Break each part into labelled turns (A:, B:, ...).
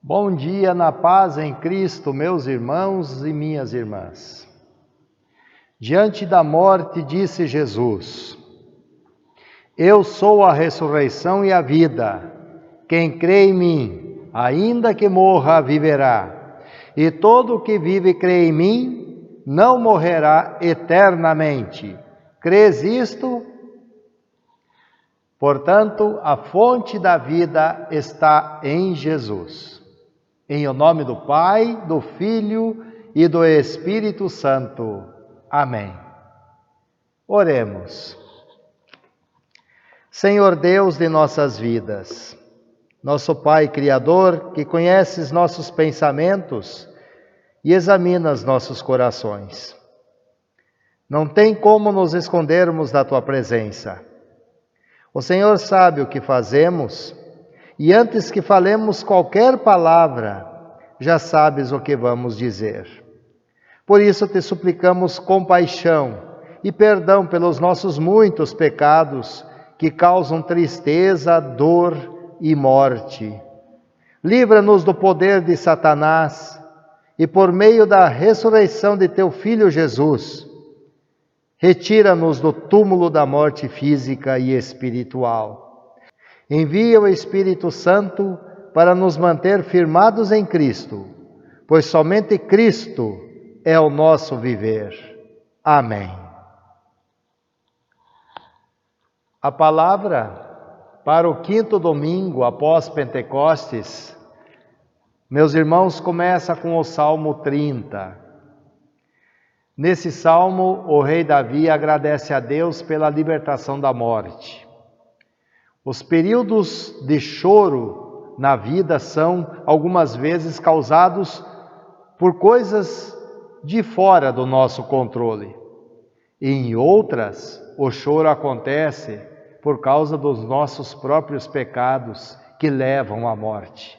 A: Bom dia na paz em Cristo, meus irmãos e minhas irmãs. Diante da morte, disse Jesus: Eu sou a ressurreição e a vida. Quem crê em mim, ainda que morra, viverá. E todo o que vive e crê em mim, não morrerá eternamente. Crês isto? Portanto, a fonte da vida está em Jesus. Em o nome do Pai, do Filho e do Espírito Santo. Amém. Oremos. Senhor Deus de nossas vidas, nosso Pai Criador, que conheces nossos pensamentos e examinas nossos corações. Não tem como nos escondermos da Tua presença. O Senhor sabe o que fazemos e antes que falemos qualquer palavra, já sabes o que vamos dizer. Por isso te suplicamos compaixão e perdão pelos nossos muitos pecados que causam tristeza, dor e morte. Livra-nos do poder de Satanás e por meio da ressurreição de teu Filho Jesus, retira-nos do túmulo da morte física e espiritual. Envia o Espírito Santo para nos manter firmados em Cristo, pois somente Cristo é o nosso viver. Amém. A palavra para o quinto domingo após Pentecostes, meus irmãos, começa com o Salmo 30. Nesse salmo, o rei Davi agradece a Deus pela libertação da morte. Os períodos de choro na vida são, algumas vezes, causados por coisas de fora do nosso controle. E em outras, o choro acontece por causa dos nossos próprios pecados que levam à morte.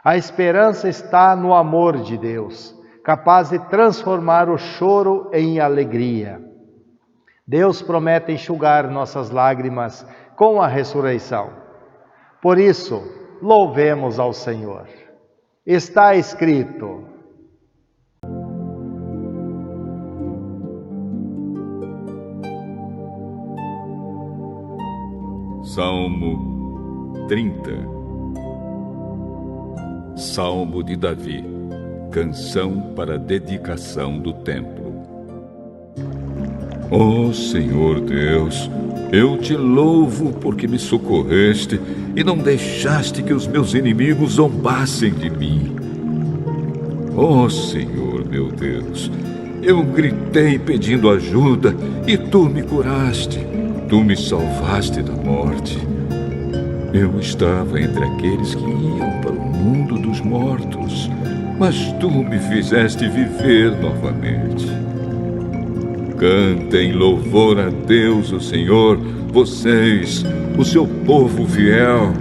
A: A esperança está no amor de Deus, capaz de transformar o choro em alegria. Deus promete enxugar nossas lágrimas com a ressurreição. Por isso, louvemos ao Senhor. Está escrito:
B: Salmo 30. Salmo de Davi, canção para dedicação do templo. Ó Senhor Deus, eu te louvo porque me socorreste e não deixaste que os meus inimigos zombassem de mim. Ó Senhor meu Deus, eu gritei pedindo ajuda e tu me curaste, tu me salvaste da morte. Eu estava entre aqueles que iam para o mundo dos mortos, mas tu me fizeste viver novamente. Cantem louvor a Deus, o Senhor, vocês, o seu povo fiel.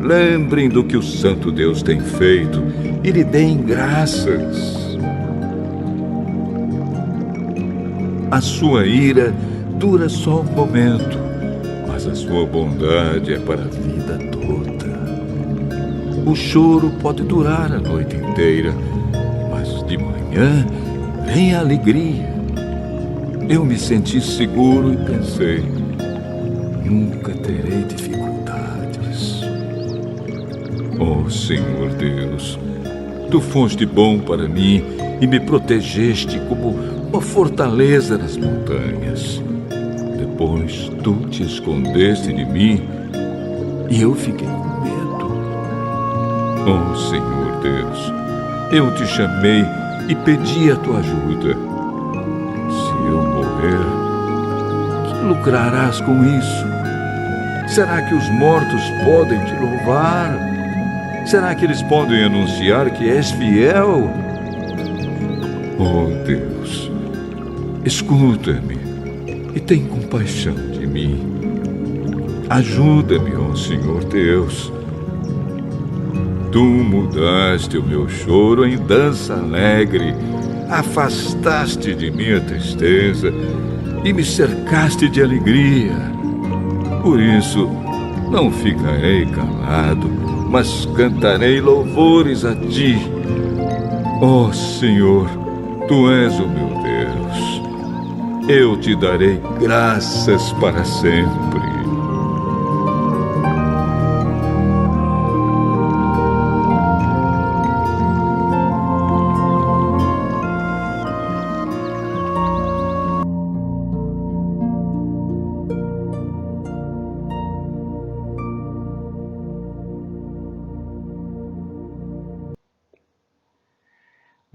B: Lembrem do que o Santo Deus tem feito e lhe deem graças. A sua ira dura só um momento, mas a sua bondade é para a vida toda. O choro pode durar a noite inteira, mas de manhã vem a alegria. Eu me senti seguro e pensei, nunca terei dificuldades. Ó Senhor Deus, tu foste bom para mim e me protegeste como uma fortaleza nas montanhas. Depois tu te escondeste de mim e eu fiquei com medo. Ó Senhor Deus, eu te chamei e pedi a tua ajuda. Que lucrarás com isso? Será que os mortos podem te louvar? Será que eles podem anunciar que és fiel? Oh Deus, escuta-me e tem compaixão de mim. Ajuda-me, ó Senhor Deus. Tu mudaste o meu choro em dança alegre, afastaste de mim a tristeza e me cercaste de alegria. Por isso, não ficarei calado, mas cantarei louvores a ti. Ó Senhor, tu és o meu Deus. Eu te darei graças para sempre.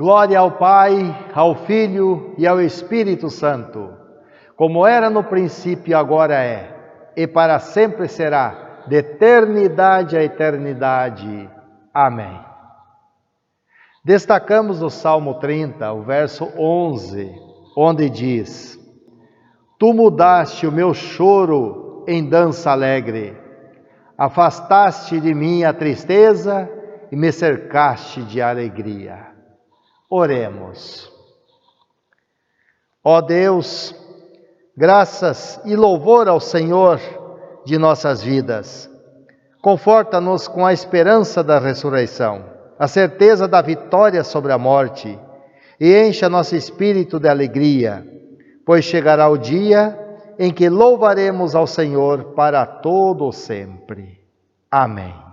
A: Glória ao Pai, ao Filho e ao Espírito Santo, como era no princípio, agora é, e para sempre será, de eternidade a eternidade. Amém. Destacamos o Salmo 30, o verso 11, onde diz: Tu mudaste o meu choro em dança alegre, afastaste de mim a tristeza e me cercaste de alegria. Oremos. Ó Deus, graças e louvor ao Senhor de nossas vidas. Conforta-nos com a esperança da ressurreição, a certeza da vitória sobre a morte, e encha nosso espírito de alegria, pois chegará o dia em que louvaremos ao Senhor para todo sempre. Amém.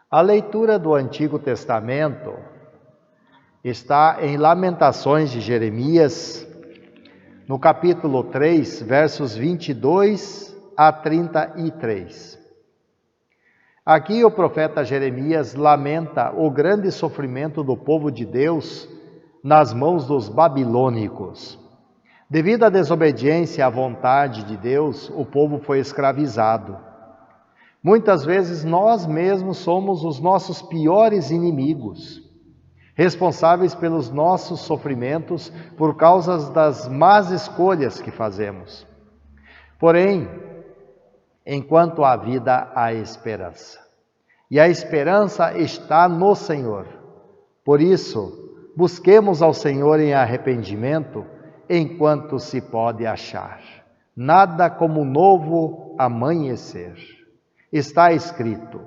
A: A leitura do Antigo Testamento está em Lamentações de Jeremias, no capítulo 3, versos 22 a 33. Aqui o profeta Jeremias lamenta o grande sofrimento do povo de Deus nas mãos dos babilônicos. Devido à desobediência à vontade de Deus, o povo foi escravizado. Muitas vezes nós mesmos somos os nossos piores inimigos, responsáveis pelos nossos sofrimentos por causa das más escolhas que fazemos. Porém, enquanto há vida, há esperança. E a esperança está no Senhor. Por isso, busquemos ao Senhor em arrependimento enquanto se pode achar. Nada como um novo amanhecer. Está escrito: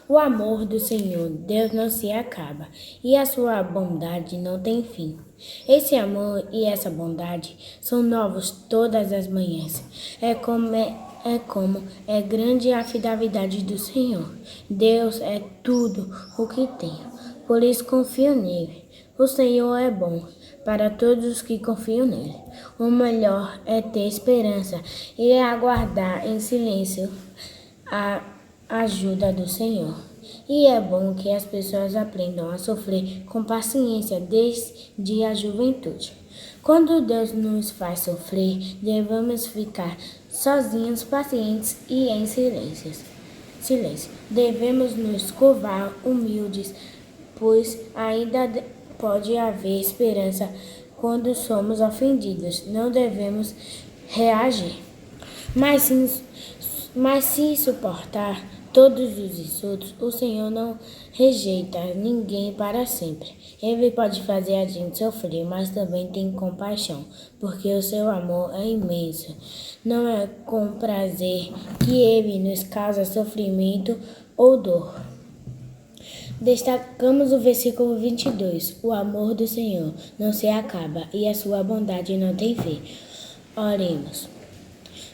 C: O amor do Senhor, Deus, não se acaba, e a sua bondade não tem fim. Esse amor e essa bondade são novos todas as manhãs. É como é grande a fidelidade do Senhor. Deus é tudo o que tenho, por isso confio nele. O Senhor é bom para todos os que confiam nele. O melhor é ter esperança e aguardar em silêncio a ajuda do Senhor. E é bom que as pessoas aprendam a sofrer com paciência desde a juventude. Quando Deus nos faz sofrer, devemos ficar sozinhos, pacientes e em silêncio. Devemos nos curvar humildes, pois ainda pode haver esperança quando somos ofendidos. Não devemos reagir, mas se suportar todos os insultos, o Senhor não rejeita ninguém para sempre. Ele pode fazer a gente sofrer, mas também tem compaixão, porque o seu amor é imenso. Não é com prazer que ele nos causa sofrimento ou dor. Destacamos o versículo 22. O amor do Senhor não se acaba e a sua bondade não tem fim. Oremos.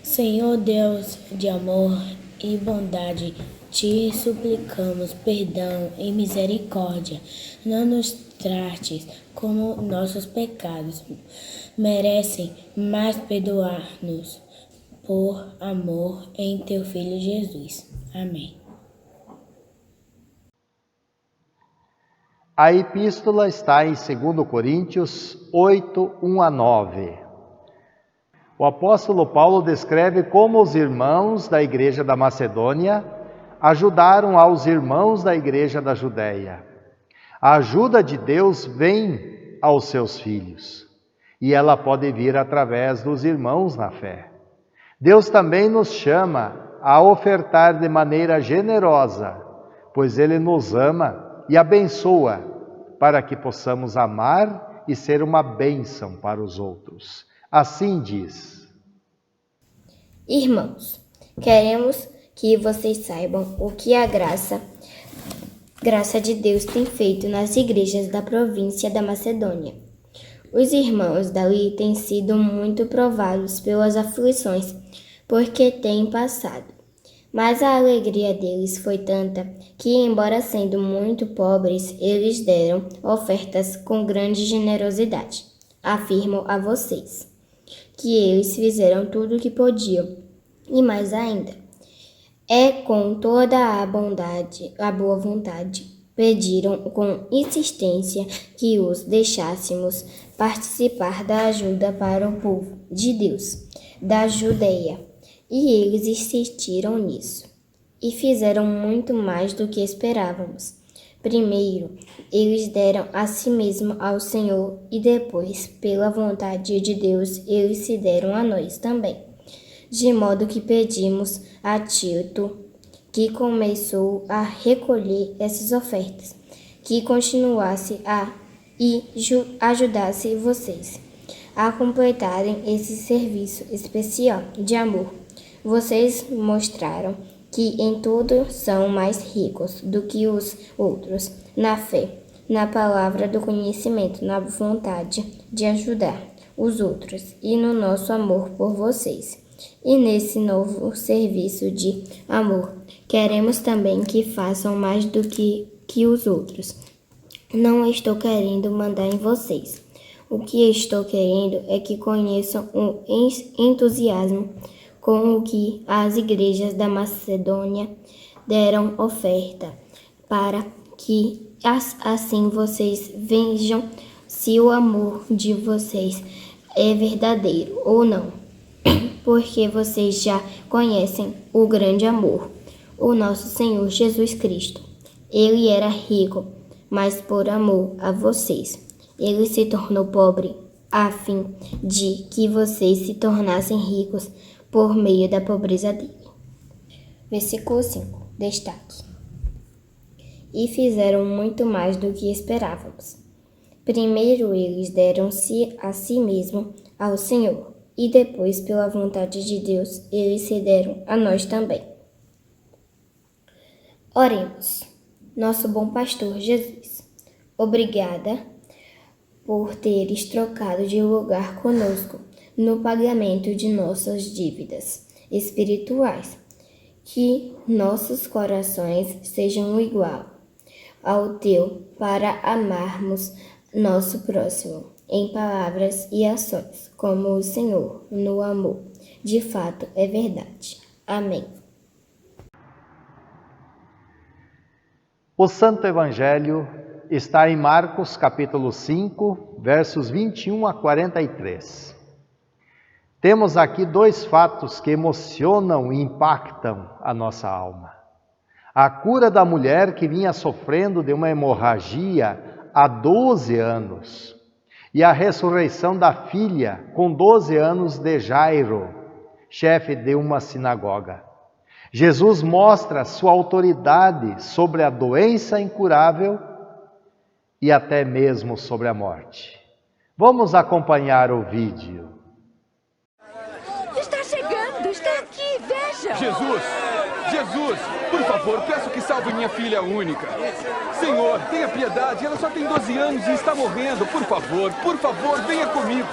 C: Senhor Deus de amor e bondade, te suplicamos perdão e misericórdia. Não nos trates como nossos pecados merecem, mas perdoar-nos por amor em teu Filho Jesus. Amém.
A: A epístola está em 2 Coríntios 8, 1 a 9. O apóstolo Paulo descreve como os irmãos da igreja da Macedônia ajudaram aos irmãos da igreja da Judéia. A ajuda de Deus vem aos seus filhos, e ela pode vir através dos irmãos na fé. Deus também nos chama a ofertar de maneira generosa, pois Ele nos ama e abençoa para que possamos amar e ser uma bênção para os outros. Assim diz:
D: Irmãos, Queremos que vocês saibam o que a graça de Deus tem feito nas igrejas da província da Macedônia. Os irmãos dali têm sido muito provados pelas aflições porque têm passado. Mas a alegria deles foi tanta que, embora sendo muito pobres, eles deram ofertas com grande generosidade. Afirmo a vocês que eles fizeram tudo o que podiam, e mais ainda. É com toda a boa vontade. Pediram com insistência que os deixássemos participar da ajuda para o povo de Deus, da Judeia. E eles insistiram nisso, e fizeram muito mais do que esperávamos. Primeiro, eles deram a si mesmos ao Senhor, e depois, pela vontade de Deus, eles se deram a nós também. De modo que pedimos a Tito, que começou a recolher essas ofertas, que continuasse e ajudasse vocês a completarem esse serviço especial de amor. Vocês mostraram que em tudo são mais ricos do que os outros, na fé, na palavra do conhecimento, na vontade de ajudar os outros e no nosso amor por vocês. E nesse novo serviço de amor, queremos também que façam mais do que os outros. Não estou querendo mandar em vocês. O que estou querendo é que conheçam o entusiasmo com o que as igrejas da Macedônia deram oferta, para que assim vocês vejam se o amor de vocês é verdadeiro ou não, porque vocês já conhecem o grande amor, o nosso Senhor Jesus Cristo. Ele era rico, mas por amor a vocês, ele se tornou pobre, a fim de que vocês se tornassem ricos por meio da pobreza dele. Versículo 5. Destaque. E fizeram muito mais do que esperávamos. Primeiro eles deram-se a si mesmo ao Senhor, e depois, pela vontade de Deus, eles se deram a nós também. Oremos. Nosso bom pastor Jesus, obrigada por teres trocado de lugar conosco no pagamento de nossas dívidas espirituais. Que nossos corações sejam igual ao teu para amarmos nosso próximo em palavras e ações, como o Senhor no amor. De fato, é verdade. Amém.
A: O Santo Evangelho está em Marcos, capítulo 5, versos 21 a 43. Temos aqui dois fatos que emocionam e impactam a nossa alma. A cura da mulher que vinha sofrendo de uma hemorragia há 12 anos. E a ressurreição da filha com 12 anos de Jairo, chefe de uma sinagoga. Jesus mostra sua autoridade sobre a doença incurável e até mesmo sobre a morte. Vamos acompanhar o vídeo.
E: Está chegando, está aqui, veja!
F: Jesus, por favor, peço que salve minha filha única. Senhor, tenha piedade, ela só tem 12 anos e está morrendo. Por favor, venha comigo.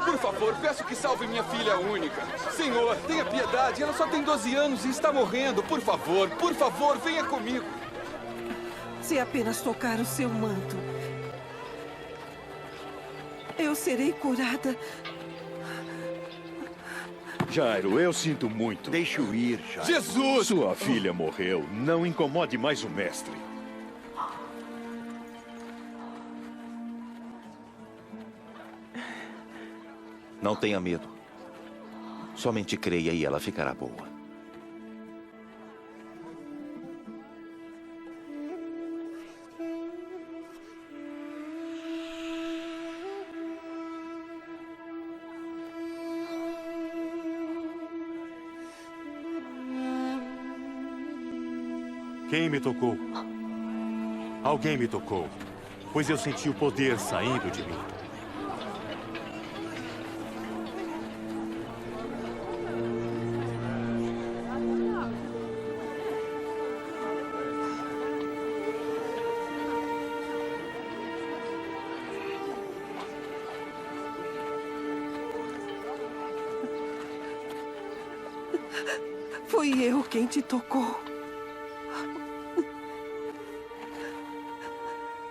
F: Por favor, peço que salve minha filha única. Senhor, tenha piedade, ela só tem 12 anos e está morrendo. Por favor, venha comigo.
E: Se apenas tocar o seu manto, eu serei curada.
G: Jairo, eu sinto muito.
H: Deixe-o ir, Jairo.
F: Jesus!
G: Sua filha morreu. Não incomode mais o mestre.
H: Não tenha medo. Somente creia e ela ficará boa.
I: Quem me tocou? Alguém me tocou, pois eu senti o poder saindo de mim.
E: Foi eu quem te tocou.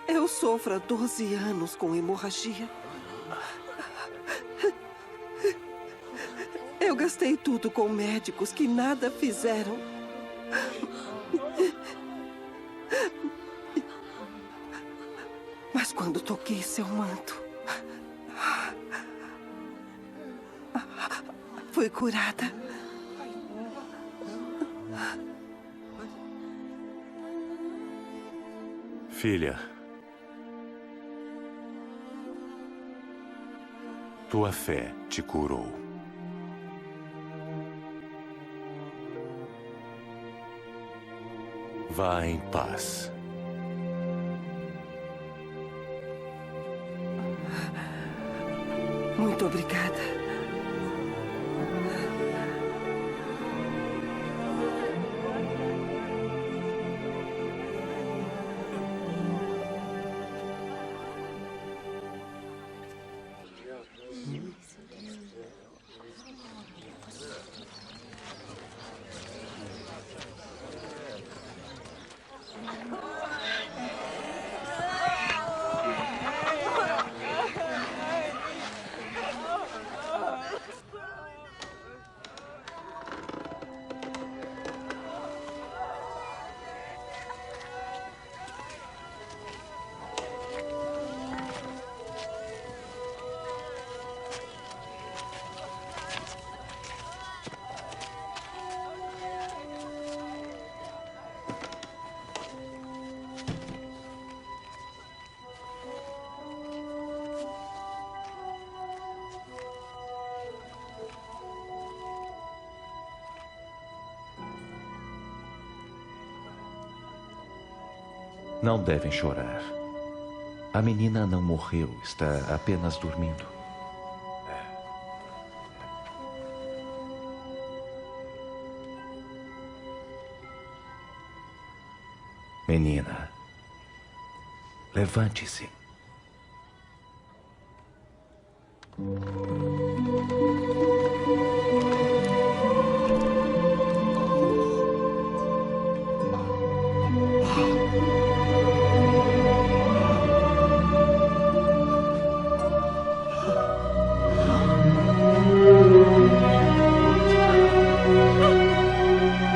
E: Eu sofro há 12 anos com hemorragia. Eu gastei tudo com médicos que nada fizeram. Mas quando toquei seu manto, fui curada.
G: Filha, tua fé te curou. Vá em paz.
E: Muito obrigada.
H: Não devem chorar. A menina não morreu, está apenas dormindo. Menina, levante-se.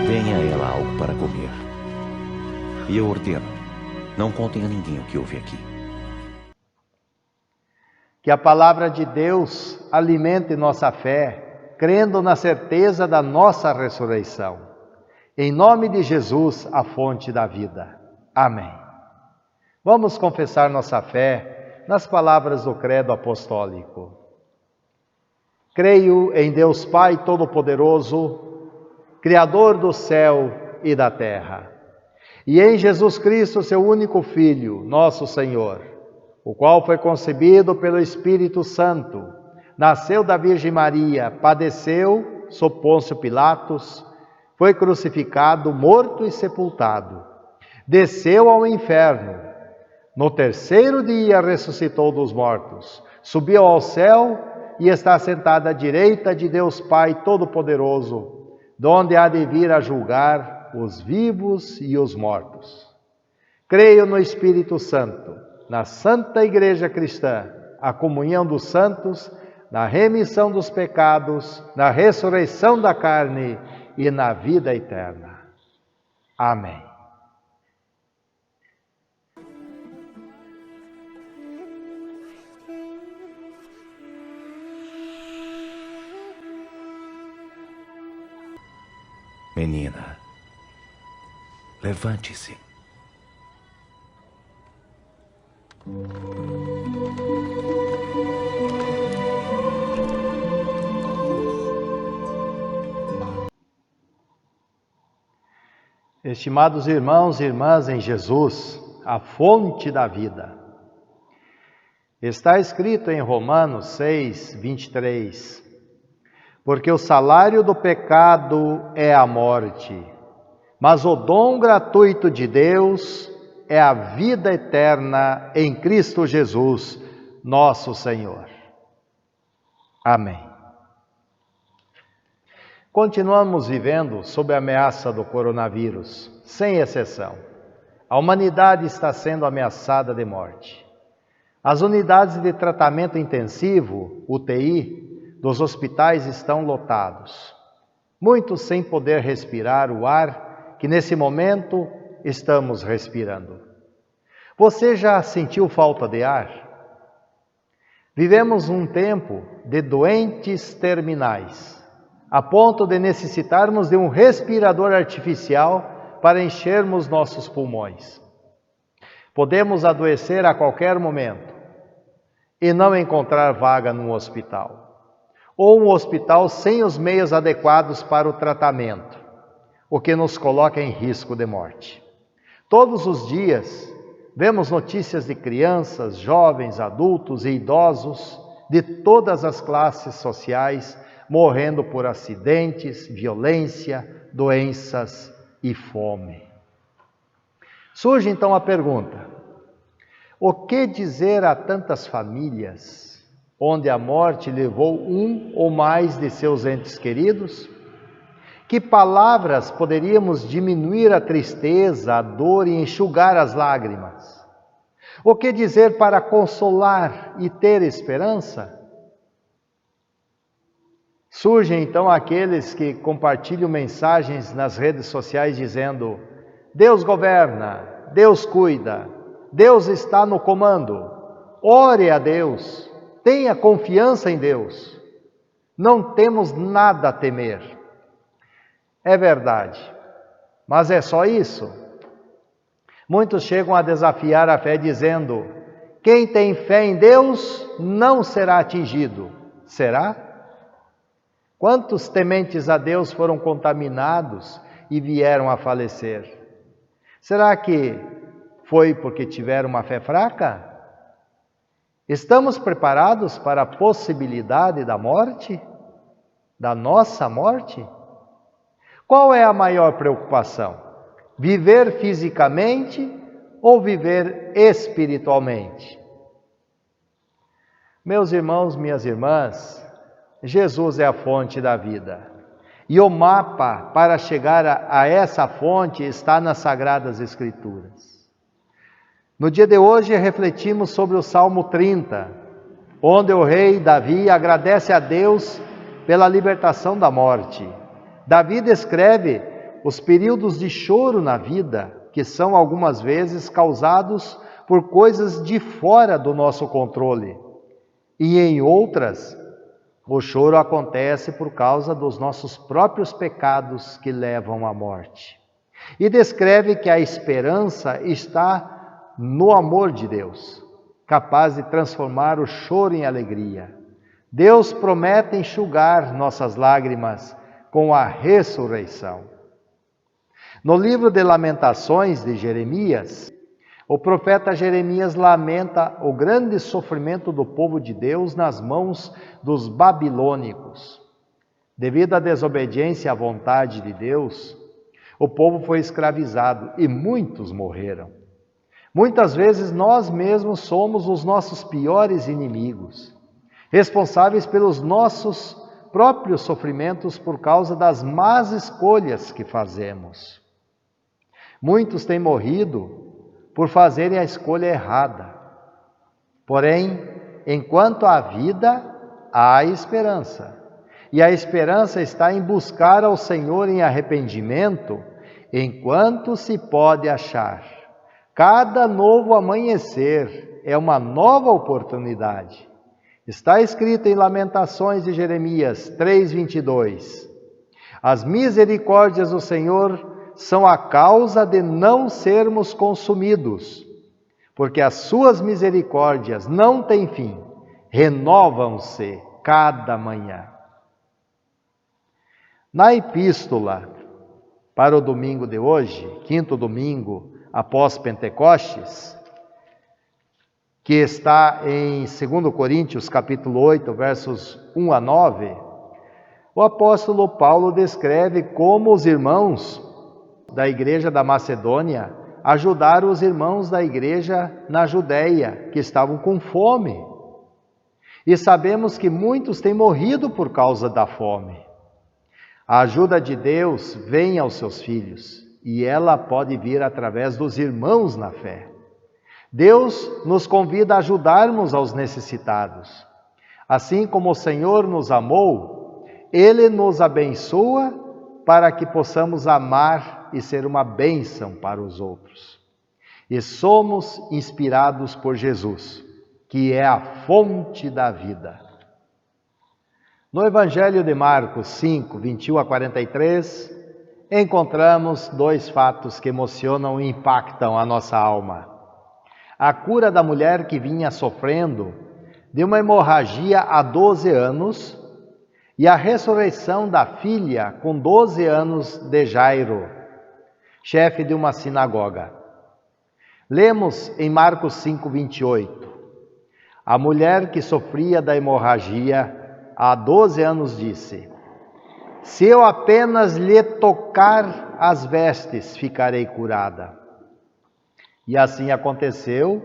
H: Venha a ela algo para comer. E eu ordeno, não contem a ninguém o que houve aqui.
A: Que a palavra de Deus alimente nossa fé, crendo na certeza da nossa ressurreição. Em nome de Jesus, a fonte da vida. Amém. Vamos confessar nossa fé nas palavras do credo apostólico. Creio em Deus Pai Todo-Poderoso, Criador do céu e da terra, e em Jesus Cristo, seu único Filho, nosso Senhor, o qual foi concebido pelo Espírito Santo, nasceu da Virgem Maria, padeceu sob Pôncio Pilatos, foi crucificado, morto e sepultado, desceu ao inferno, no terceiro dia ressuscitou dos mortos, subiu ao céu e está sentado à direita de Deus Pai Todo-Poderoso, donde há de vir a julgar os vivos e os mortos. Creio no Espírito Santo, na Santa Igreja Cristã, a comunhão dos santos, na remissão dos pecados, na ressurreição da carne e na vida eterna. Amém.
H: Menina, levante-se.
A: Estimados irmãos e irmãs em Jesus, a fonte da vida. Está escrito em Romanos 6, 23, porque o salário do pecado é a morte, mas o dom gratuito de Deus é a vida eterna em Cristo Jesus, nosso Senhor. Amém. Continuamos vivendo sob a ameaça do coronavírus, sem exceção. A humanidade está sendo ameaçada de morte. As unidades de tratamento intensivo, UTI, dos hospitais estão lotados. Muitos sem poder respirar o ar que nesse momento estamos respirando. Você já sentiu falta de ar? Vivemos um tempo de doentes terminais, a ponto de necessitarmos de um respirador artificial para enchermos nossos pulmões. Podemos adoecer a qualquer momento e não encontrar vaga num hospital, ou um hospital sem os meios adequados para o tratamento, o que nos coloca em risco de morte. Todos os dias vemos notícias de crianças, jovens, adultos e idosos de todas as classes sociais morrendo por acidentes, violência, doenças e fome. Surge então a pergunta: o que dizer a tantas famílias onde a morte levou um ou mais de seus entes queridos? Que palavras poderíamos diminuir a tristeza, a dor e enxugar as lágrimas? O que dizer para consolar e ter esperança? Surgem então aqueles que compartilham mensagens nas redes sociais dizendo: Deus governa, Deus cuida, Deus está no comando, ore a Deus, tenha confiança em Deus, não temos nada a temer. É verdade, mas é só isso? Muitos chegam a desafiar a fé dizendo: quem tem fé em Deus não será atingido. Será? Quantos tementes a Deus foram contaminados e vieram a falecer? Será que foi porque tiveram uma fé fraca? Estamos preparados para a possibilidade da morte? Da nossa morte? Qual é a maior preocupação? Viver fisicamente ou viver espiritualmente? Meus irmãos, minhas irmãs, Jesus é a fonte da vida. E o mapa para chegar a essa fonte está nas Sagradas Escrituras. No dia de hoje refletimos sobre o Salmo 30, onde o rei Davi agradece a Deus pela libertação da morte. Davi descreve os períodos de choro na vida, que são algumas vezes causados por coisas de fora do nosso controle. E em outras, o choro acontece por causa dos nossos próprios pecados que levam à morte. E descreve que a esperança está no amor de Deus, capaz de transformar o choro em alegria. Deus promete enxugar nossas lágrimas com a ressurreição. No livro de Lamentações de Jeremias, o profeta Jeremias lamenta o grande sofrimento do povo de Deus nas mãos dos babilônicos. Devido à desobediência à vontade de Deus, o povo foi escravizado e muitos morreram. Muitas vezes nós mesmos somos os nossos piores inimigos, responsáveis pelos nossos próprios sofrimentos por causa das más escolhas que fazemos. Muitos têm morrido por fazerem a escolha errada. Porém, enquanto há vida, há esperança. E a esperança está em buscar ao Senhor em arrependimento, enquanto se pode achar. Cada novo amanhecer é uma nova oportunidade. Está escrito em Lamentações de Jeremias 3:22. As misericórdias do Senhor são a causa de não sermos consumidos, porque as suas misericórdias não têm fim, renovam-se cada manhã. Na epístola para o domingo de hoje, quinto domingo após Pentecostes, que está em 2 Coríntios capítulo 8, versos 1 a 9, o apóstolo Paulo descreve como os irmãos da igreja da Macedônia ajudaram os irmãos da igreja na Judéia, que estavam com fome. E sabemos que muitos têm morrido por causa da fome. A ajuda de Deus vem aos seus filhos e ela pode vir através dos irmãos na fé. Deus nos convida a ajudarmos aos necessitados. Assim como o Senhor nos amou, Ele nos abençoa para que possamos amar e ser uma bênção para os outros. E somos inspirados por Jesus, que é a fonte da vida. No Evangelho de Marcos 5, 21 a 43, encontramos dois fatos que emocionam e impactam a nossa alma. A cura da mulher que vinha sofrendo de uma hemorragia há 12 anos e a ressurreição da filha com 12 anos de Jairo, chefe de uma sinagoga. Lemos em Marcos 5, 28. A mulher que sofria da hemorragia há 12 anos disse: se eu apenas lhe tocar as vestes, ficarei curada. E assim aconteceu,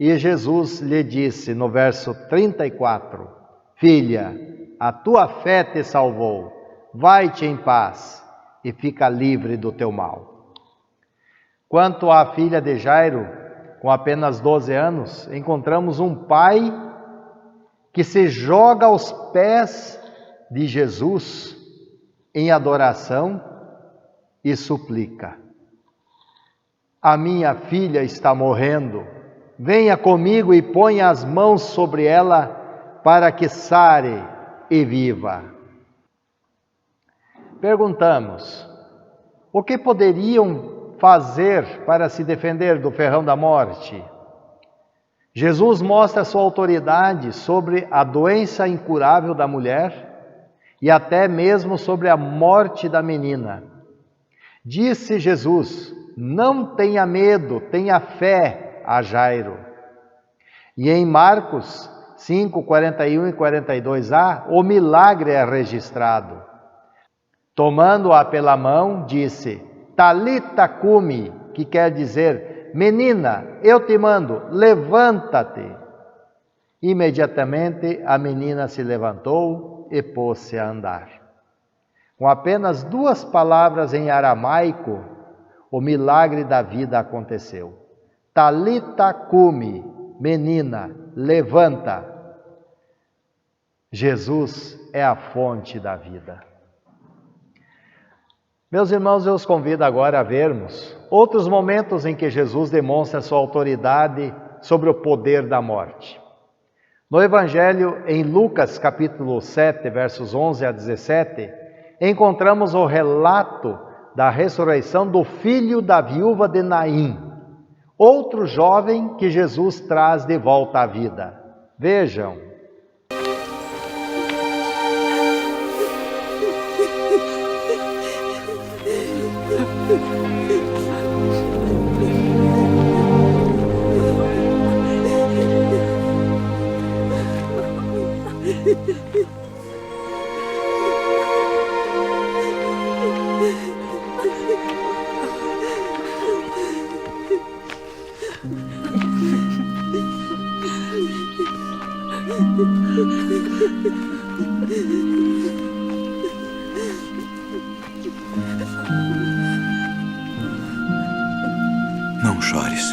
A: e Jesus lhe disse no verso 34, filha, a tua fé te salvou, vai-te em paz e fica livre do teu mal. Quanto à filha de Jairo, com apenas 12 anos, encontramos um pai que se joga aos pés de Jesus em adoração e suplica: a minha filha está morrendo, venha comigo e ponha as mãos sobre ela para que sare e viva. Perguntamos: o que poderiam fazer para se defender do ferrão da morte? Jesus mostra sua autoridade sobre a doença incurável da mulher e até mesmo sobre a morte da menina. Disse Jesus: não tenha medo, tenha fé, a Jairo. E em Marcos 5, 41 e 42a, o milagre é registrado. Tomando-a pela mão, disse: Talita cumi, que quer dizer: menina, eu te mando, levanta-te. Imediatamente a menina se levantou e pôs-se a andar. Com apenas 2 palavras em aramaico, o milagre da vida aconteceu. Talita cumi, menina, levanta. Jesus é a fonte da vida. Meus irmãos, eu os convido agora a vermos outros momentos em que Jesus demonstra sua autoridade sobre o poder da morte. No Evangelho, em Lucas capítulo 7, versos 11 a 17, encontramos o relato da ressurreição do filho da viúva de Naim, outro jovem que Jesus traz de volta à vida. Vejam.
I: Não chores.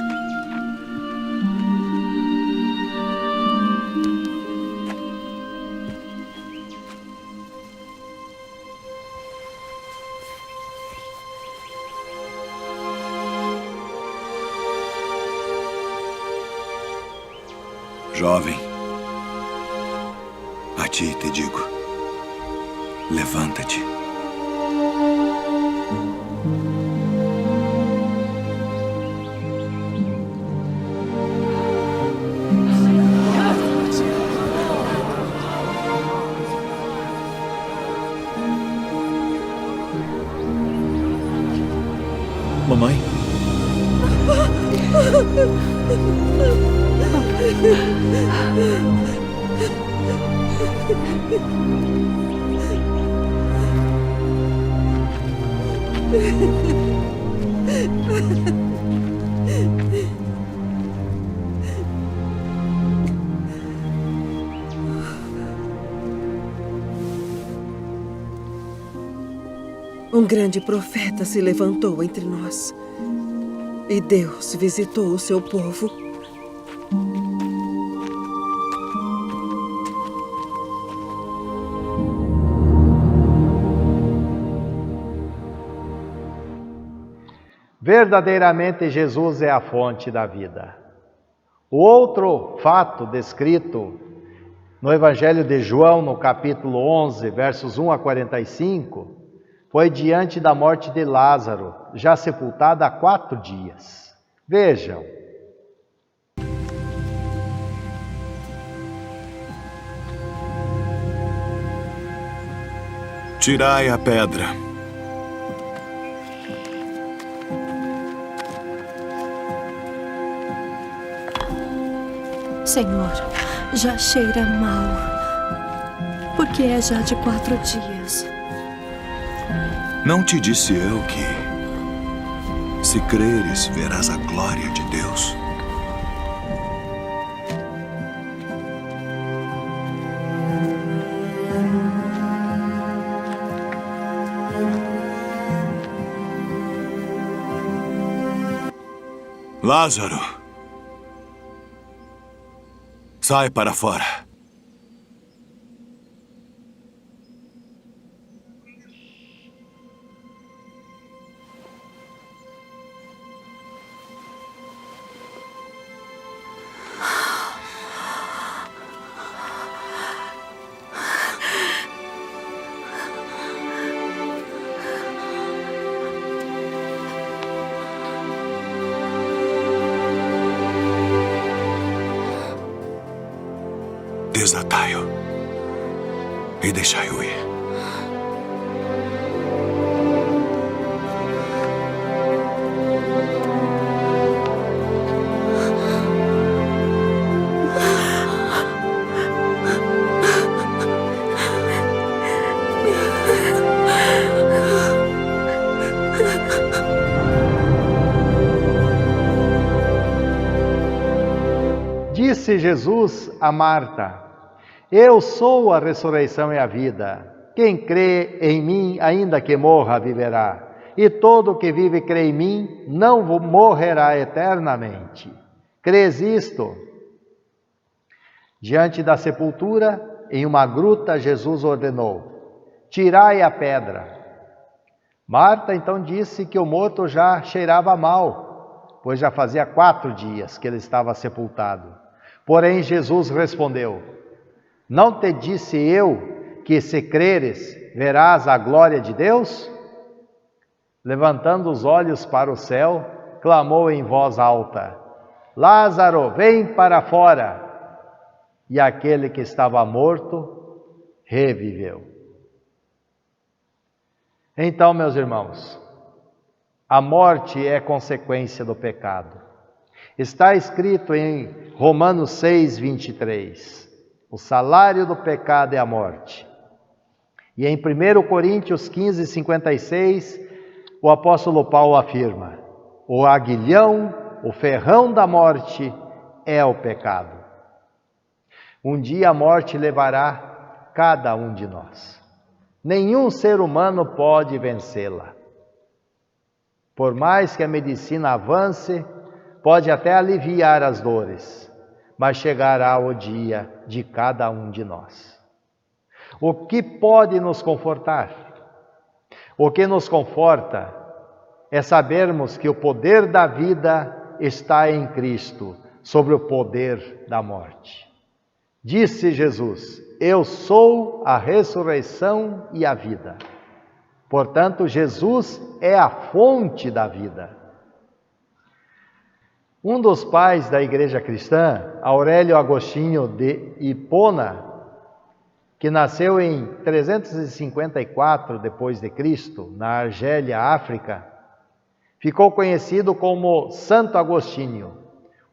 I: Jovem, a ti te digo, levanta-te. Mamãe?
E: Um grande profeta se levantou entre nós. E Deus visitou o seu povo.
A: Verdadeiramente, Jesus é a fonte da vida. O outro fato descrito no Evangelho de João, no capítulo 11, versos 1 a 45, foi diante da morte de Lázaro, já sepultado há 4 dias. Vejam.
I: Tirai a pedra.
J: Senhor, já cheira mal, porque é já de 4 dias.
I: Não te disse eu que, se creres, verás a glória de Deus? Lázaro, sai para fora. Desatai-o e deixai-o ir.
A: Disse Jesus a Marta: Eu sou a ressurreição e a vida. Quem crê em mim, ainda que morra, viverá. E todo que vive e crê em mim, não morrerá eternamente. Crês isto? Diante da sepultura, em uma gruta, Jesus ordenou: Tirai a pedra. Marta então disse que o morto já cheirava mal, pois já fazia 4 dias que ele estava sepultado. Porém, Jesus respondeu: Não te disse eu que, se creres, verás a glória de Deus? Levantando os olhos para o céu, clamou em voz alta: Lázaro, vem para fora! E aquele que estava morto reviveu. Então, meus irmãos, a morte é consequência do pecado. Está escrito em Romanos 6, 23. O salário do pecado é a morte. E em 1 Coríntios 15, 56, o apóstolo Paulo afirma: o aguilhão, o ferrão da morte é o pecado. Um dia a morte levará cada um de nós. Nenhum ser humano pode vencê-la. Por mais que a medicina avance, pode até aliviar as dores, mas chegará o dia de cada um de nós. O que pode nos confortar? O que nos conforta é sabermos que o poder da vida está em Cristo, sobre o poder da morte. Disse Jesus: Eu sou a ressurreição e a vida. Portanto, Jesus é a fonte da vida. Um dos pais da igreja cristã, Aurélio Agostinho de Hipona, que nasceu em 354 depois de Cristo, na Argélia, África, ficou conhecido como Santo Agostinho,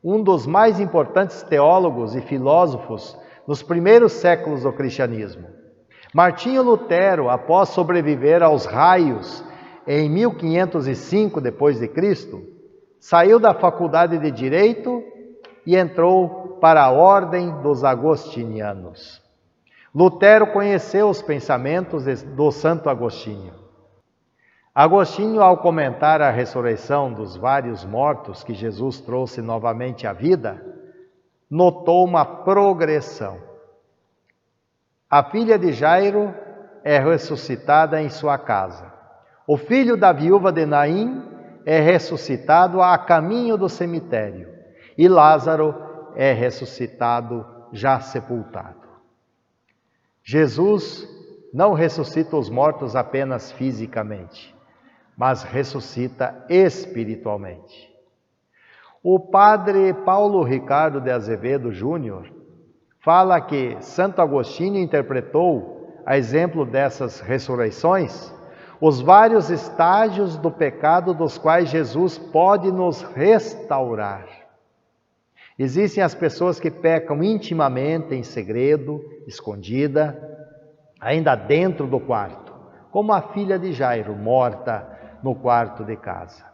A: um dos mais importantes teólogos e filósofos nos primeiros séculos do cristianismo. Martinho Lutero, após sobreviver aos raios em 1505 depois de Cristo, saiu da faculdade de Direito e entrou para a ordem dos agostinianos. Lutero conheceu os pensamentos do Santo Agostinho. Agostinho, ao comentar a ressurreição dos vários mortos que Jesus trouxe novamente à vida, notou uma progressão. A filha de Jairo é ressuscitada em sua casa. O filho da viúva de Naim é ressuscitado a caminho do cemitério. E Lázaro é ressuscitado já sepultado. Jesus não ressuscita os mortos apenas fisicamente, mas ressuscita espiritualmente. O padre Paulo Ricardo de Azevedo Júnior fala que Santo Agostinho interpretou, a exemplo dessas ressurreições, os vários estágios do pecado dos quais Jesus pode nos restaurar. Existem as pessoas que pecam intimamente, em segredo, escondida, ainda dentro do quarto, como a filha de Jairo, morta no quarto de casa.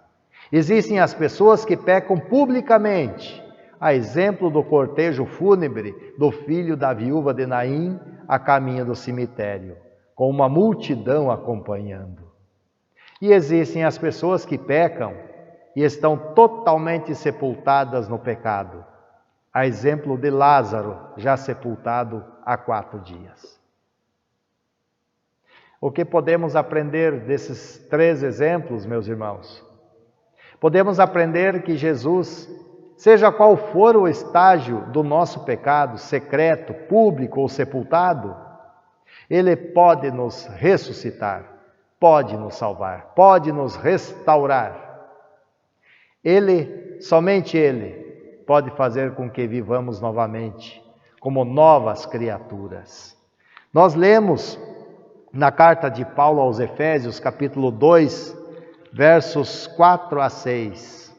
A: Existem as pessoas que pecam publicamente, a exemplo do cortejo fúnebre do filho da viúva de Naim a caminho do cemitério, com uma multidão acompanhando. E existem as pessoas que pecam e estão totalmente sepultadas no pecado, a exemplo de Lázaro, já sepultado há 4 dias. O que podemos aprender desses 3 exemplos, meus irmãos? Podemos aprender que Jesus, seja qual for o estágio do nosso pecado, secreto, público ou sepultado, Ele pode nos ressuscitar, pode nos salvar, pode nos restaurar. Somente Ele, pode fazer com que vivamos novamente, como novas criaturas. Nós lemos na carta de Paulo aos Efésios, capítulo 2, versos 4 a 6.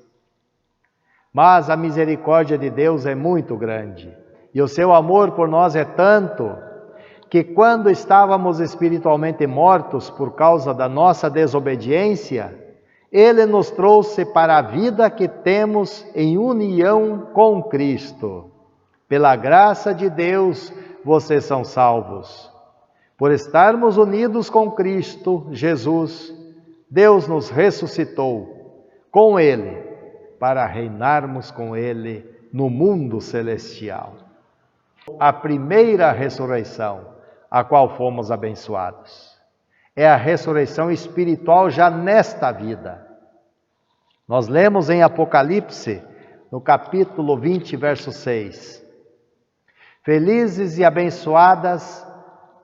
A: Mas a misericórdia de Deus é muito grande, e o seu amor por nós é tanto, que quando estávamos espiritualmente mortos por causa da nossa desobediência, Ele nos trouxe para a vida que temos em união com Cristo. Pela graça de Deus, vocês são salvos. Por estarmos unidos com Cristo Jesus, Deus nos ressuscitou com Ele, para reinarmos com Ele no mundo celestial. A primeira ressurreição, a qual fomos abençoados, é a ressurreição espiritual já nesta vida. Nós lemos em Apocalipse, no capítulo 20, verso 6. Felizes e abençoadas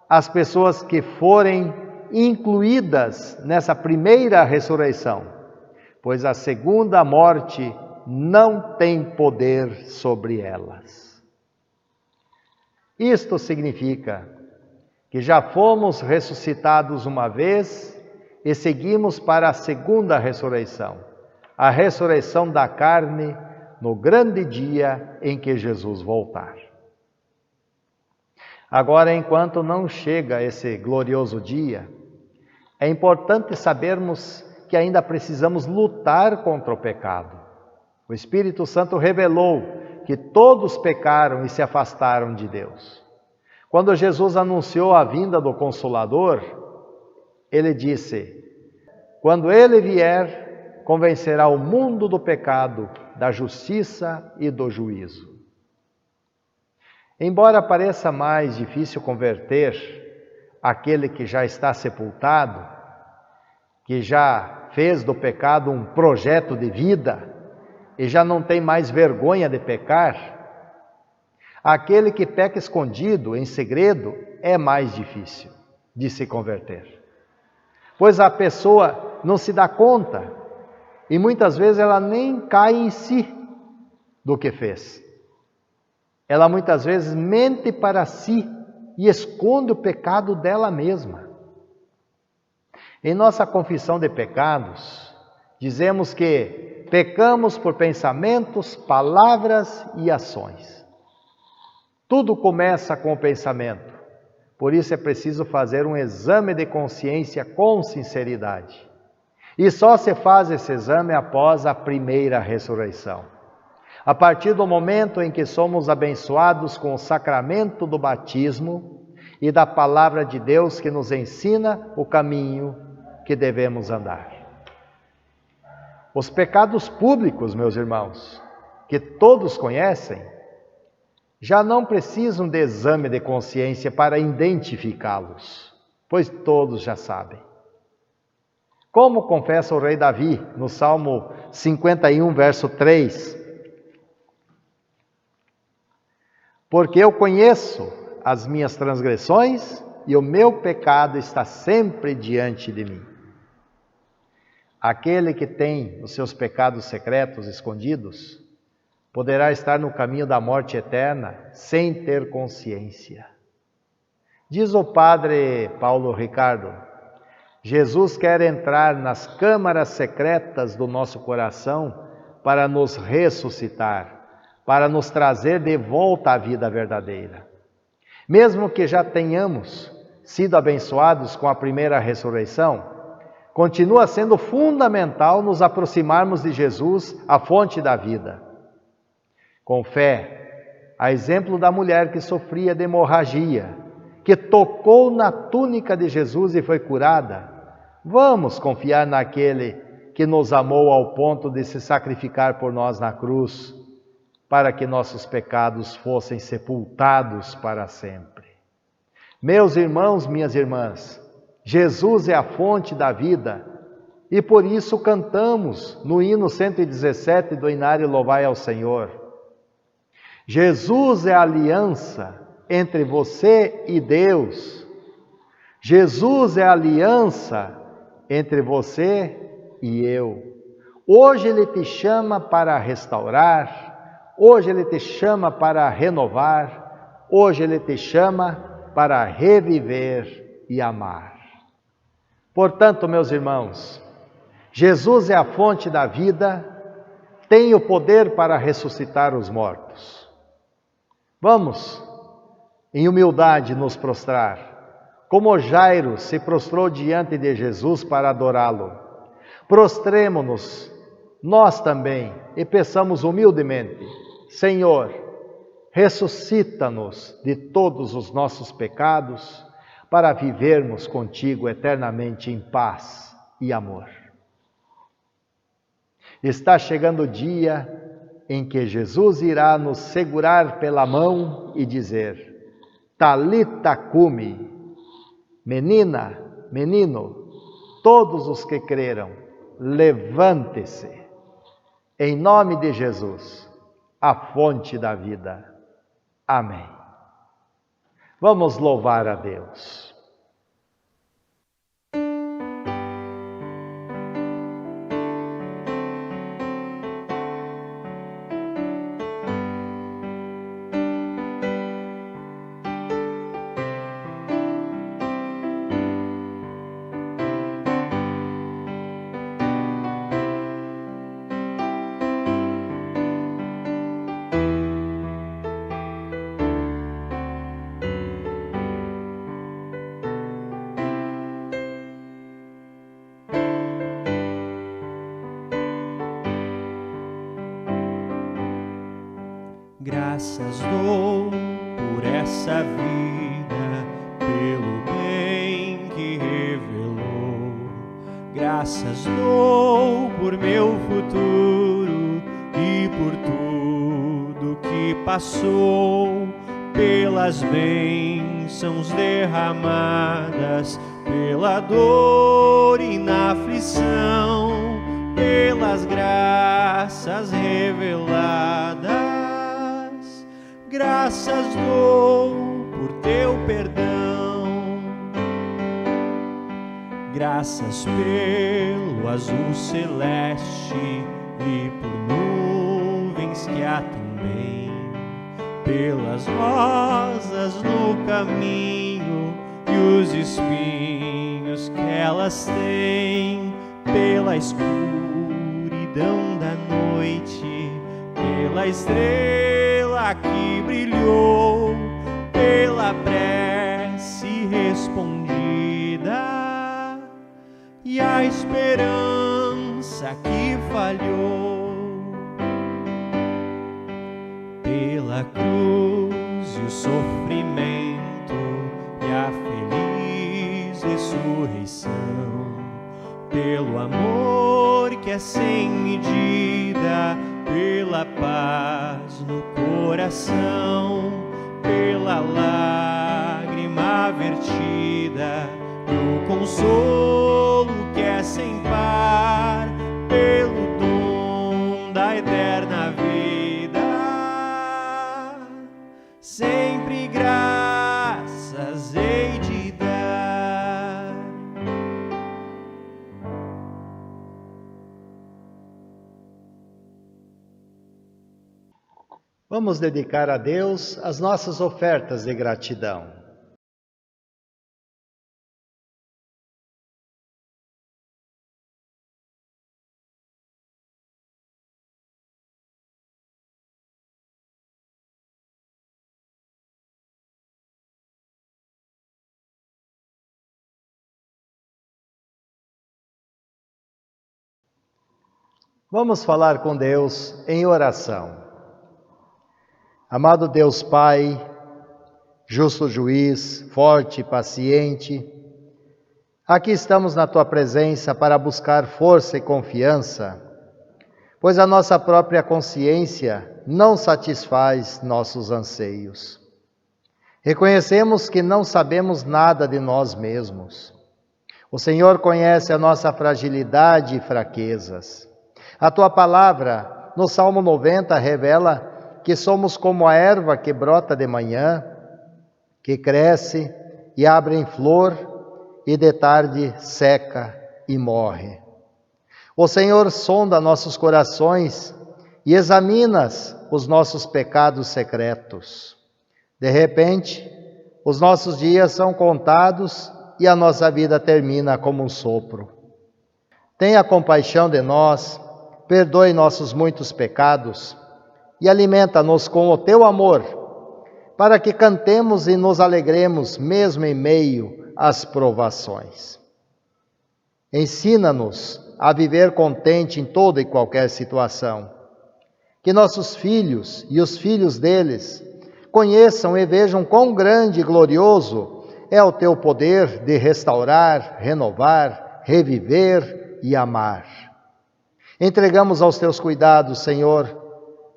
A: as pessoas que forem incluídas nessa primeira ressurreição, pois a segunda morte não tem poder sobre elas. Isto significa que já fomos ressuscitados uma vez e seguimos para a segunda ressurreição, a ressurreição da carne no grande dia em que Jesus voltar. Agora, enquanto não chega esse glorioso dia, é importante sabermos que ainda precisamos lutar contra o pecado. O Espírito Santo revelou que todos pecaram e se afastaram de Deus. Quando Jesus anunciou a vinda do Consolador, Ele disse: quando Ele vier, convencerá o mundo do pecado, da justiça e do juízo. Embora pareça mais difícil converter aquele que já está sepultado, que já fez do pecado um projeto de vida e já não tem mais vergonha de pecar, aquele que peca escondido, em segredo, é mais difícil de se converter. Pois a pessoa não se dá conta e muitas vezes ela nem cai em si do que fez. Ela muitas vezes mente para si e esconde o pecado dela mesma. Em nossa confissão de pecados, dizemos que pecamos por pensamentos, palavras e ações. Tudo começa com o pensamento, por isso é preciso fazer um exame de consciência com sinceridade. E só se faz esse exame após a primeira ressurreição. A partir do momento em que somos abençoados com o sacramento do batismo e da palavra de Deus que nos ensina o caminho, que devemos andar. Os pecados públicos, meus irmãos, que todos conhecem, já não precisam de exame de consciência para identificá-los, pois todos já sabem. Como confessa o rei Davi no Salmo 51, verso 3: porque eu conheço as minhas transgressões e o meu pecado está sempre diante de mim. Aquele que tem os seus pecados secretos escondidos poderá estar no caminho da morte eterna sem ter consciência. Diz o padre Paulo Ricardo: Jesus quer entrar nas câmaras secretas do nosso coração para nos ressuscitar, para nos trazer de volta à vida verdadeira. Mesmo que já tenhamos sido abençoados com a primeira ressurreição, continua sendo fundamental nos aproximarmos de Jesus, a fonte da vida. Com fé, a exemplo da mulher que sofria de hemorragia, que tocou na túnica de Jesus e foi curada, vamos confiar naquele que nos amou ao ponto de se sacrificar por nós na cruz, para que nossos pecados fossem sepultados para sempre. Meus irmãos, minhas irmãs, Jesus é a fonte da vida e por isso cantamos no hino 117 do Inário Louvai ao Senhor. Jesus é a aliança entre você e Deus. Jesus é a aliança entre você e eu. Hoje Ele te chama para restaurar, hoje Ele te chama para renovar, hoje Ele te chama para reviver e amar. Portanto, meus irmãos, Jesus é a fonte da vida, tem o poder para ressuscitar os mortos. Vamos, em humildade, nos prostrar, como Jairo se prostrou diante de Jesus para adorá-lo. Prostremo-nos, nós também, e peçamos humildemente: Senhor, ressuscita-nos de todos os nossos pecados, para vivermos contigo eternamente em paz e amor. Está chegando o dia em que Jesus irá nos segurar pela mão e dizer: Talita cumi, menina, menino, todos os que creram, levante-se. Em nome de Jesus, a fonte da vida. Amém. Vamos louvar a Deus.
K: Graças dou por essa vida, pelo bem que revelou. Graças dou por meu futuro e por tudo que passou, pelas bênçãos derramadas, pela dor e na aflição, pelas graças reveladas. Graças dou por teu perdão, graças pelo azul celeste e por nuvens que há também, pelas rosas no caminho e os espinhos que elas têm, pela escuridão da noite, pela estrela que brilhou, pela prece respondida e a esperança que falhou, pela cruz e o sofrimento e a feliz ressurreição, pelo amor que é sem medida, pela paz no coração, pela lágrima vertida, pelo consolo que é sem par, pelo dom da eterna vida. Sempre graças hei de dar.
A: Vamos dedicar a Deus as nossas ofertas de gratidão. Vamos falar com Deus em oração. Amado Deus Pai, justo juiz, forte e paciente, aqui estamos na Tua presença para buscar força e confiança, pois a nossa própria consciência não satisfaz nossos anseios. Reconhecemos que não sabemos nada de nós mesmos. O Senhor conhece a nossa fragilidade e fraquezas. A Tua palavra, no Salmo 90, revela que somos como a erva que brota de manhã, que cresce e abre em flor e de tarde seca e morre. O Senhor sonda nossos corações e examina os nossos pecados secretos. De repente, os nossos dias são contados e a nossa vida termina como um sopro. Tenha compaixão de nós, perdoe nossos muitos pecados e alimenta-nos com o Teu amor, para que cantemos e nos alegremos mesmo em meio às provações. Ensina-nos a viver contente em toda e qualquer situação. Que nossos filhos e os filhos deles conheçam e vejam quão grande e glorioso é o Teu poder de restaurar, renovar, reviver e amar. Entregamos aos Teus cuidados, Senhor,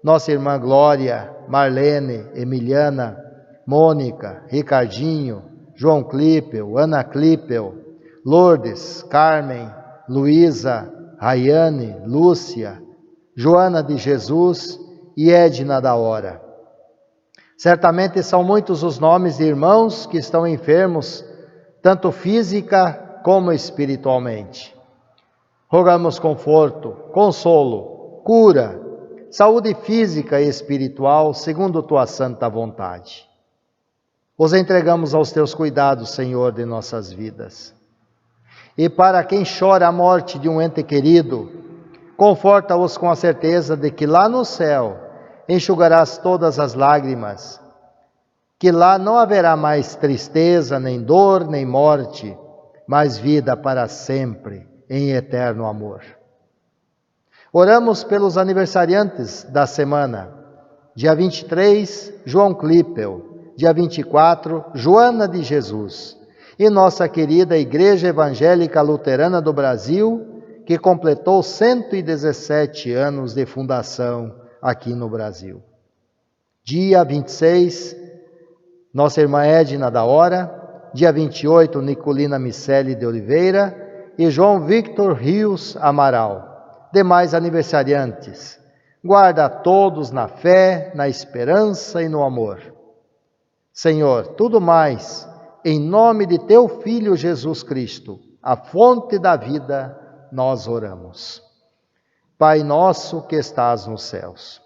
A: nossa irmã Glória, Marlene, Emiliana, Mônica, Ricardinho, João Clipel, Ana Clipel, Lourdes, Carmen, Luísa, Rayane, Lúcia, Joana de Jesus e Edna da Hora. Certamente são muitos os nomes de irmãos que estão enfermos, tanto física como espiritualmente. Rogamos conforto, consolo, cura, saúde física e espiritual, segundo Tua santa vontade. Os entregamos aos Teus cuidados, Senhor, de nossas vidas. E para quem chora a morte de um ente querido, conforta-os com a certeza de que lá no céu enxugarás todas as lágrimas, que lá não haverá mais tristeza, nem dor, nem morte, mas vida para sempre, em eterno amor. Oramos pelos aniversariantes da semana. Dia 23, João Clipel. Dia 24, Joana de Jesus. E nossa querida Igreja Evangélica Luterana do Brasil, que completou 117 anos de fundação aqui no Brasil. Dia 26, nossa irmã Edna da Hora. Dia 28, Nicolina Miceli de Oliveira e João Victor Rios Amaral. Demais aniversariantes, guarda a todos na fé, na esperança e no amor. Senhor, tudo mais, em nome de Teu Filho Jesus Cristo, a fonte da vida, nós oramos. Pai nosso que estás nos céus,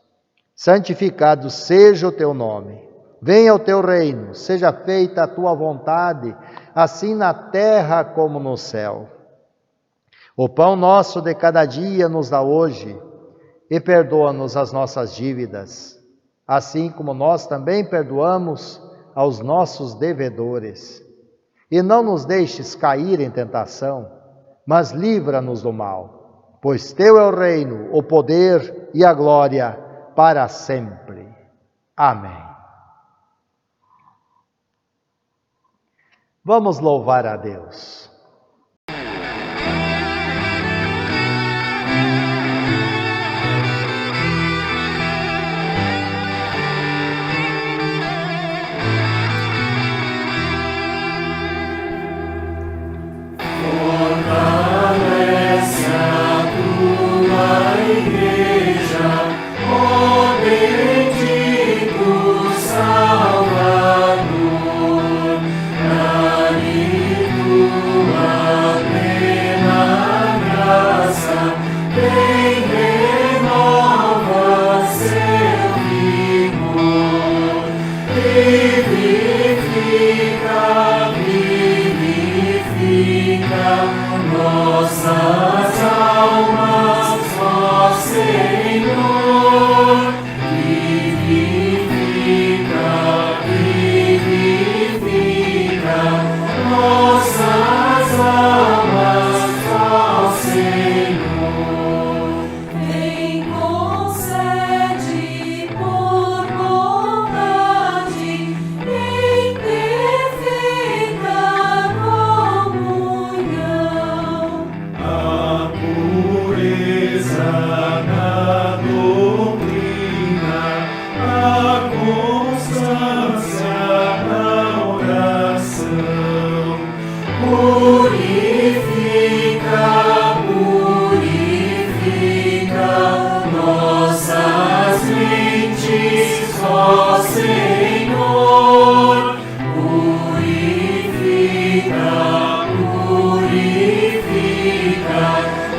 A: santificado seja o Teu nome. Venha o Teu reino, seja feita a Tua vontade, assim na terra como no céu. O pão nosso de cada dia nos dá hoje, e perdoa-nos as nossas dívidas, assim como nós também perdoamos aos nossos devedores. E não nos deixes cair em tentação, mas livra-nos do mal, pois Teu é o reino, o poder e a glória para sempre. Amém. Vamos louvar a Deus.
K: nossas almas, ó Senhor, vivifica nossas almas, ó Senhor. Vem, concede por bondade em perfeita comunhão a pureza na doutrina, a constância na oração. Purifica nossas mentes, ó Senhor. Purifica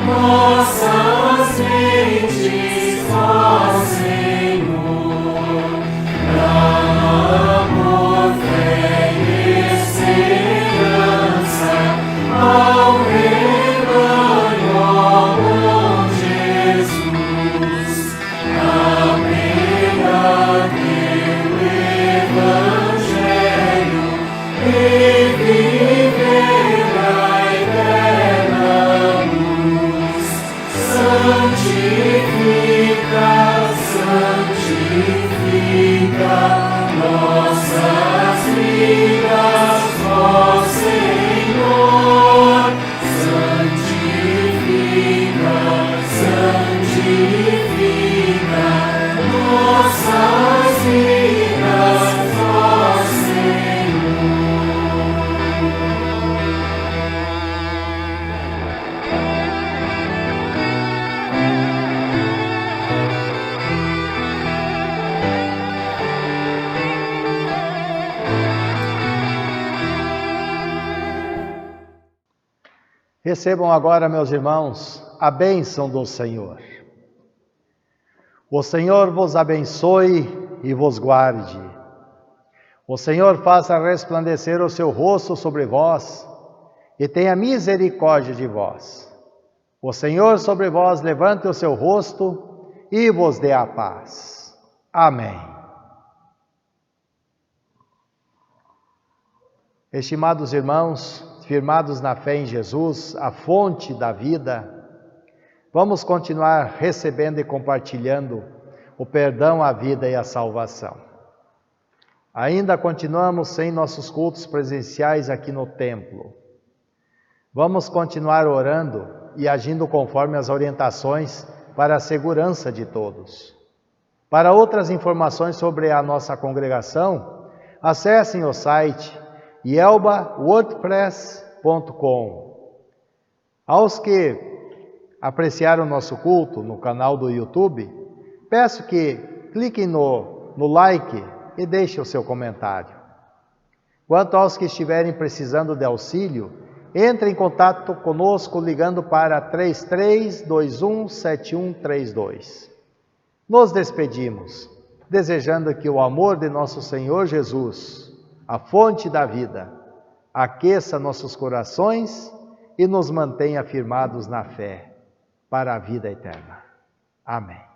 K: nossas mentes, ó Senhor. Dá amor, fé e esperança ao rebanho, ó bom Jesus. Apregar teu evangelho e viver a eterna luz. Santifica nossas vidas, ó Senhor. Santifica nossas vidas, ó Senhor.
A: Recebam agora, meus irmãos, a bênção do Senhor. O Senhor vos abençoe e vos guarde. O Senhor faça resplandecer o seu rosto sobre vós e tenha misericórdia de vós. O Senhor sobre vós levante o seu rosto e vos dê a paz. Amém. Estimados irmãos, firmados na fé em Jesus, a fonte da vida, vamos continuar recebendo e compartilhando o perdão, a vida e a salvação. Ainda continuamos sem nossos cultos presenciais aqui no templo. Vamos continuar orando e agindo conforme as orientações para a segurança de todos. Para outras informações sobre a nossa congregação, acessem o site yelbawordpress.com. Aos que apreciaram nosso culto no canal do YouTube, peço que cliquem no like e deixem o seu comentário. Quanto aos que estiverem precisando de auxílio, entre em contato conosco ligando para 33217132. Nos despedimos, desejando que o amor de nosso Senhor Jesus, a fonte da vida, aqueça nossos corações e nos mantenha firmados na fé para a vida eterna. Amém.